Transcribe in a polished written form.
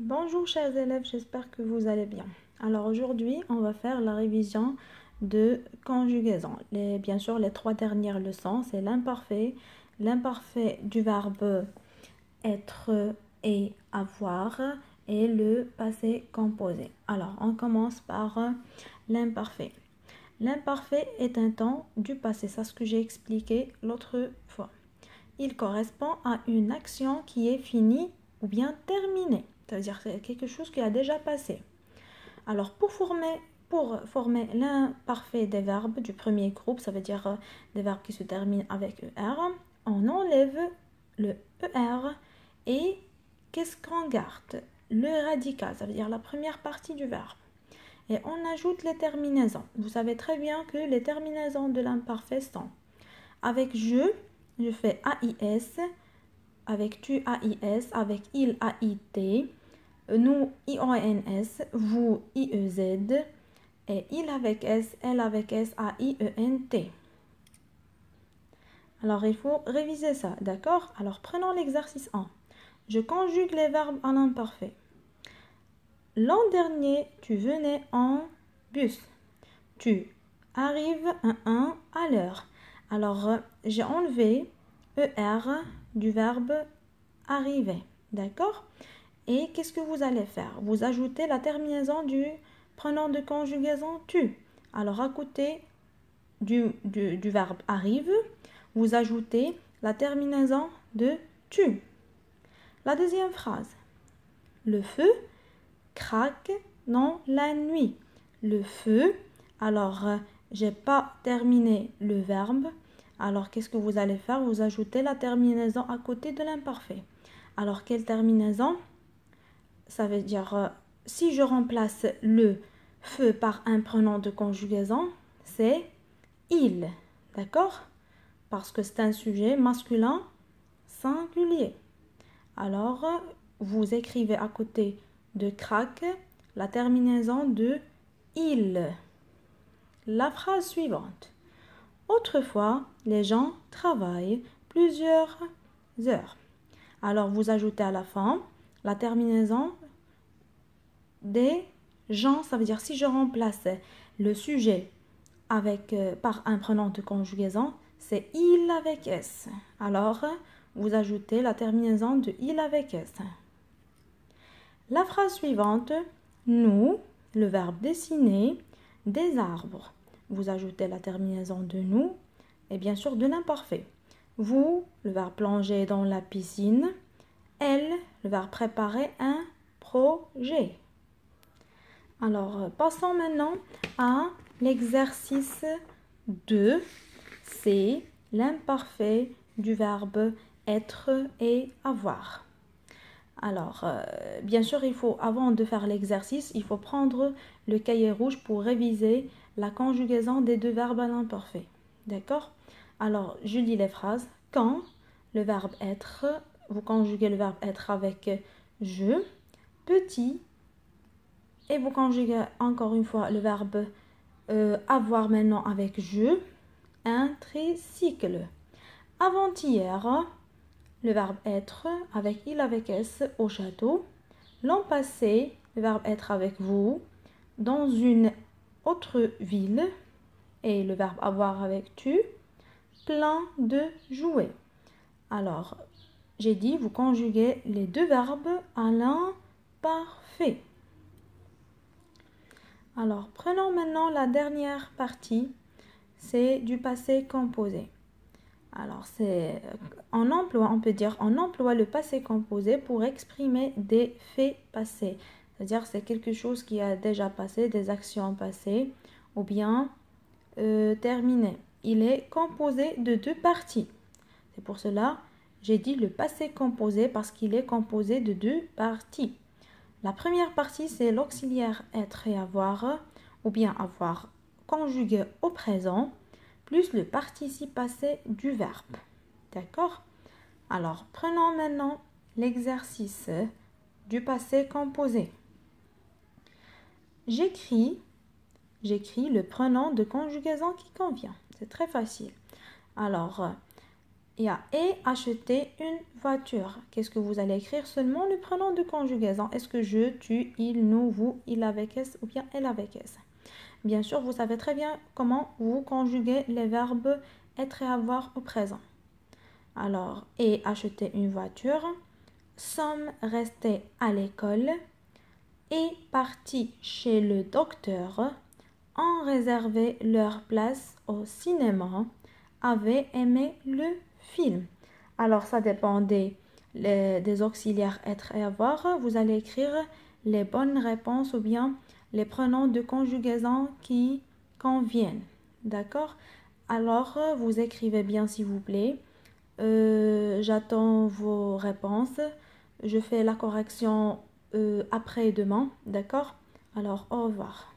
Bonjour chers élèves, j'espère que vous allez bien. Alors aujourd'hui, on va faire la révision de conjugaison. Bien sûr, les trois dernières leçons, c'est l'imparfait du verbe être et avoir et le passé composé. Alors, on commence par l'imparfait. L'imparfait est un temps du passé, c'est ce que j'ai expliqué l'autre fois. Il correspond à une action qui est finie ou bien terminée. C'est-à-dire que c'est quelque chose qui a déjà passé. Alors, pour former l'imparfait des verbes du premier groupe, ça veut dire des verbes qui se terminent avec ER, on enlève le ER et qu'est-ce qu'on garde? Le radical, ça veut dire la première partie du verbe. Et on ajoute les terminaisons. Vous savez très bien que les terminaisons de l'imparfait sont avec je fais AIS, avec tu AIS, avec il AIT, nous IONS, vous IEZ, et il avec S, elle avec S, AIENT. Alors il faut réviser ça, d'accord? Alors prenons l'exercice 1. Je conjugue les verbes à l'imparfait. L'an dernier, tu venais en bus. Tu arrives à l'heure. Alors, j'ai enlevé ER du verbe arriver. D'accord? Et qu'est-ce que vous allez faire? Vous ajoutez la terminaison du pronom de conjugaison tu. Alors, à côté du verbe arrive, vous ajoutez la terminaison de tu. La deuxième phrase. Le feu craque dans la nuit. Le feu, alors j'ai pas terminé le verbe. Alors qu'est-ce que vous allez faire? Vous ajoutez la terminaison à côté de l'imparfait. Alors quelle terminaison? Ça veut dire si je remplace le feu par un pronom de conjugaison, c'est il. D'accord? Parce que c'est un sujet masculin singulier. Alors vous écrivez à côté de craque la terminaison de il. La phrase suivante. Autrefois, les gens travaillent plusieurs heures. Alors, vous ajoutez à la fin la terminaison des gens. Ça veut dire si je remplace le sujet par un pronom de conjugaison, c'est il avec S. Alors, vous ajoutez la terminaison de il avec S. La phrase suivante. Nous, le verbe dessiner, des arbres. Vous ajoutez la terminaison de nous et bien sûr de l'imparfait. Vous, le verbe plonger dans la piscine. Elle, le verbe préparer un projet. Alors, passons maintenant à l'exercice 2. C'est l'imparfait du verbe être et avoir. Alors, bien sûr, avant de faire l'exercice, il faut prendre le cahier rouge pour réviser la conjugaison des deux verbes à l'imparfait. D'accord? Alors, je lis les phrases. Quand le verbe être, vous conjuguez le verbe être avec je. Petit, et vous conjuguez encore une fois le verbe avoir maintenant avec je. Un tricycle. Avant-hier, le verbe être avec il avec S au château. L'an passé, le verbe être avec vous dans une autre ville. Et le verbe avoir avec tu. Plein de jouets. Alors, j'ai dit, vous conjuguez les deux verbes à l'imparfait. Alors, prenons maintenant la dernière partie. C'est du passé composé. Alors, on peut dire, on emploie le passé composé pour exprimer des faits passés. C'est-à-dire, c'est quelque chose qui a déjà passé, des actions passées, ou bien terminées. Il est composé de deux parties. C'est pour cela, j'ai dit le passé composé parce qu'il est composé de deux parties. La première partie, c'est l'auxiliaire être et avoir, ou bien avoir conjugué au présent, plus le participe passé du verbe. D'accord? Alors, prenons maintenant l'exercice du passé composé. J'écris le pronom de conjugaison qui convient. C'est très facile. Alors, Il y a et acheter une voiture. Qu'est-ce que vous allez écrire? Seulement le pronom de conjugaison. Est-ce que je, tu, il, nous, vous, il avec S ou bien elle avec S? Bien sûr, vous savez très bien comment vous conjuguez les verbes être et avoir au présent. Alors, et acheter une voiture, sommes restés à l'école, et partis chez le docteur, ont réservé leur place au cinéma, avaient aimé le film. Alors, ça dépend des auxiliaires être et avoir. Vous allez écrire les bonnes réponses ou bien les pronoms de conjugaison qui conviennent. D'accord? Alors, vous écrivez bien s'il vous plaît. J'attends vos réponses. Je fais la correction après-demain. D'accord? Alors, au revoir.